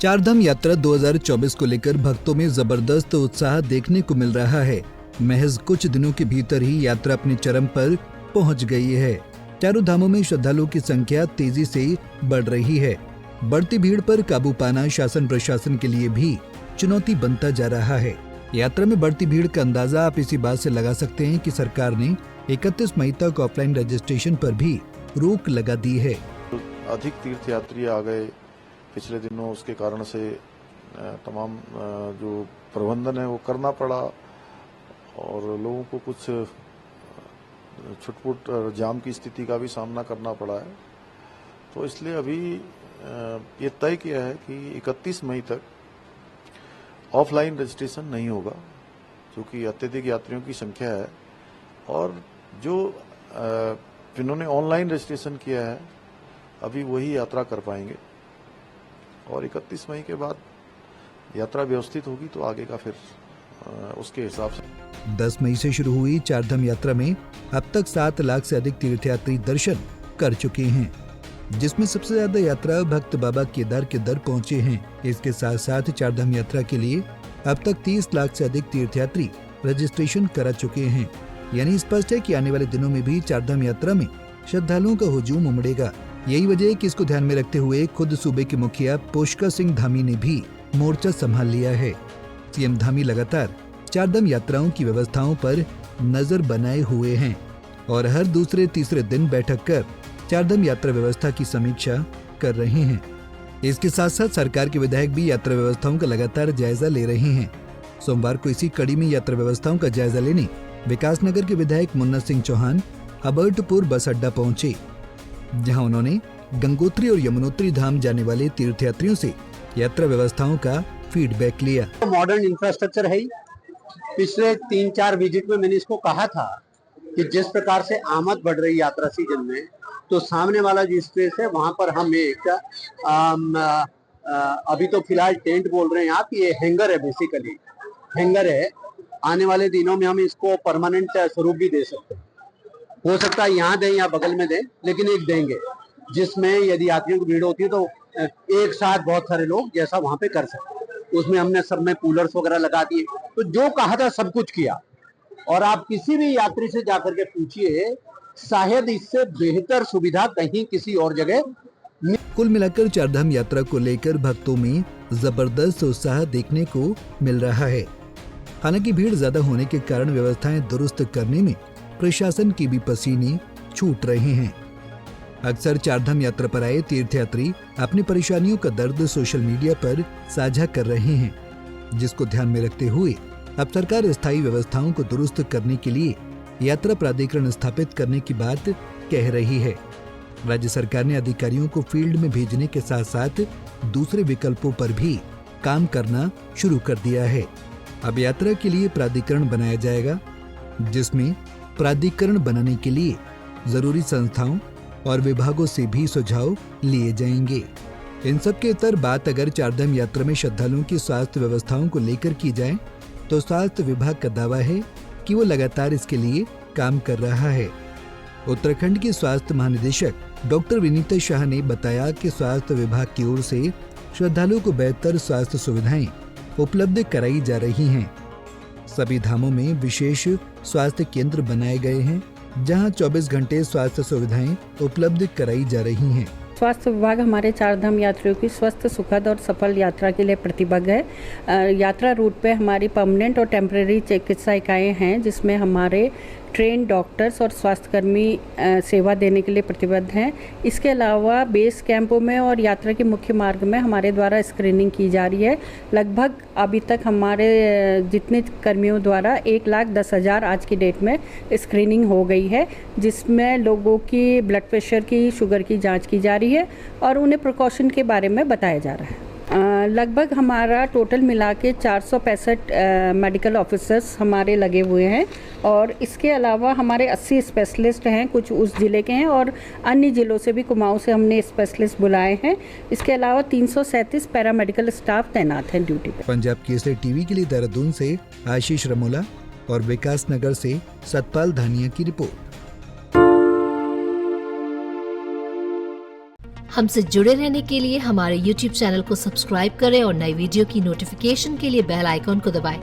चारधाम यात्रा 2024 को लेकर भक्तों में जबरदस्त उत्साह देखने को मिल रहा है। महज कुछ दिनों के भीतर ही यात्रा अपने चरम पर पहुंच गई है। चारों धामों में श्रद्धालुओं की संख्या तेजी से बढ़ रही है। बढ़ती भीड़ पर काबू पाना शासन प्रशासन के लिए भी चुनौती बनता जा रहा है। यात्रा में बढ़ती भीड़ का अंदाजा आप इसी बात से लगा सकते हैं कि सरकार ने 31 मई तक ऑफलाइन रजिस्ट्रेशन पर भी रोक लगा दी है। अधिक तीर्थयात्री आ गए पिछले दिनों, उसके कारण से तमाम जो प्रबंधन है वो करना पड़ा और लोगों को कुछ छुटपुट जाम की स्थिति का भी सामना करना पड़ा है। तो इसलिए अभी ये तय किया है कि 31 मई तक ऑफलाइन रजिस्ट्रेशन नहीं होगा, क्योंकि अत्यधिक यात्रियों की संख्या है और जो जिन्होंने ऑनलाइन रजिस्ट्रेशन किया है अभी वही यात्रा कर पाएंगे और 31 मई के बाद यात्रा व्यवस्थित होगी तो आगे का फिर उसके हिसाब से। 10 मई से शुरू हुई चारधाम यात्रा में अब तक 7 लाख से अधिक तीर्थयात्री दर्शन कर चुके हैं, जिसमें सबसे ज्यादा यात्रा भक्त बाबा केदार के दर पहुंचे हैं। इसके साथ साथ चारधाम यात्रा के लिए अब तक 30 लाख से अधिक तीर्थयात्री रजिस्ट्रेशन करा चुके हैं। यानी स्पष्ट है कि आने वाले दिनों में भी चारधाम यात्रा में श्रद्धालुओं का हुजूम उमड़ेगा। यही वजह है कि इसको ध्यान में रखते हुए खुद सूबे के मुखिया पुष्कर सिंह धामी ने भी मोर्चा संभाल लिया है। सीएम धामी लगातार चारधाम यात्राओं की व्यवस्थाओं पर नजर बनाए हुए हैं और हर दूसरे तीसरे दिन बैठक कर चारधाम यात्रा व्यवस्था की समीक्षा कर रहे हैं। इसके साथ साथ सरकार के विधायक भी यात्रा व्यवस्थाओं का लगातार जायजा ले रहे हैं। सोमवार को इसी कड़ी में यात्रा व्यवस्थाओं का जायजा लेने विकासनगर के विधायक मुन्ना सिंह चौहान अबर्टपुर बस अड्डा पहुंचे, जहां उन्होंने गंगोत्री और यमुनोत्री धाम जाने वाले तीर्थयात्रियों से यात्रा व्यवस्थाओं का फीडबैक लिया। मॉडर्न इंफ्रास्ट्रक्चर है ही। पिछले 3-4 विजिट में मैंने इसको कहा था कि जिस प्रकार से आमद बढ़ रही यात्रा सीजन में, तो सामने वाला जो स्पेस है वहां पर हम एक अभी तो फिलहाल टेंट बोल रहे हैं आप, ये हैंगर है, बेसिकली हैंगर है। आने वाले दिनों में हम इसको परमानेंट स्वरूप भी दे सकते हैं। हो सकता है यहाँ दें या बगल में दें, लेकिन एक देंगे जिसमें यदि यात्रियों की भीड़ होती है तो एक साथ बहुत सारे लोग जैसा वहां पे कर सकते हैं। उसमें हमने सब में कूलर्स वगैरह लगा दिए, तो जो कहा था सब कुछ किया। और आप किसी भी यात्री से जाकर के पूछिए, शायद इससे बेहतर सुविधा कहीं किसी और जगह। कुल मिलाकर चारधाम यात्रा को लेकर भक्तों में जबरदस्त उत्साह देखने को मिल रहा है। हालांकि भीड़ ज्यादा होने के कारण व्यवस्थाएं दुरुस्त करने में प्रशासन की भी पसीने छूट रहे हैं। अक्सर चारधाम यात्रा पर आए तीर्थयात्री अपनी परेशानियों का दर्द सोशल मीडिया पर साझा कर रहे हैं, जिसको ध्यान में रखते हुए अब सरकार स्थायी व्यवस्थाओं को दुरुस्त करने के लिए यात्रा प्राधिकरण स्थापित करने की बात कह रही है। राज्य सरकार ने अधिकारियों को फील्ड में भेजने के साथ साथ दूसरे विकल्पों पर भी काम करना शुरू कर दिया है। अब यात्रा के लिए प्राधिकरण बनाया जाएगा, जिसमें प्राधिकरण बनाने के लिए जरूरी संस्थाओं और विभागों से भी सुझाव लिए जाएंगे। इन सब के इतर बात अगर चारधाम यात्रा में श्रद्धालुओं की स्वास्थ्य व्यवस्थाओं को लेकर की जाए तो स्वास्थ्य विभाग का दावा है कि वो लगातार इसके लिए काम कर रहा है। उत्तराखंड की स्वास्थ्य महानिदेशक डॉक्टर विनीता शाह ने बताया कि स्वास्थ्य विभाग की ओर से श्रद्धालुओं को बेहतर स्वास्थ्य सुविधाएं उपलब्ध कराई जा रही हैं। सभी धामों में विशेष स्वास्थ्य केंद्र बनाए गए हैं, जहां 24 घंटे स्वास्थ्य सुविधाएं उपलब्ध कराई जा रही हैं। स्वास्थ्य विभाग हमारे चारधाम यात्रियों की स्वस्थ, सुखद और सफल यात्रा के लिए प्रतिबद्ध है। यात्रा रूट पे हमारी परमानेंट और टेम्परेरी चिकित्सा इकाइयाँ हैं, जिसमें हमारे ट्रेन डॉक्टर्स और स्वास्थ्यकर्मी सेवा देने के लिए प्रतिबद्ध हैं। इसके अलावा बेस कैंपों में और यात्रा के मुख्य मार्ग में हमारे द्वारा स्क्रीनिंग की जा रही है। लगभग अभी तक हमारे जितने कर्मियों द्वारा 1,10,000 आज की डेट में स्क्रीनिंग हो गई है, जिसमें लोगों की ब्लड प्रेशर की, शुगर की जांच की जा रही है और उन्हें प्रिकॉशन के बारे में बताया जा रहा है। लगभग हमारा टोटल मिला के 465 मेडिकल ऑफिसर्स हमारे लगे हुए हैं और इसके अलावा हमारे 80 स्पेशलिस्ट हैं, कुछ उस ज़िले के हैं और अन्य ज़िलों से भी, कुमाऊं से हमने स्पेशलिस्ट बुलाए हैं। इसके अलावा 337 पैरामेडिकल स्टाफ तैनात हैं ड्यूटी पे। पंजाब केसरी टीवी के लिए देहरादून से आशीष रमोला और विकास नगर से सतपाल धानिया की रिपोर्ट। हमसे जुड़े रहने के लिए हमारे YouTube चैनल को सब्सक्राइब करें और नई वीडियो की नोटिफिकेशन के लिए बेल आइकॉन को दबाएं।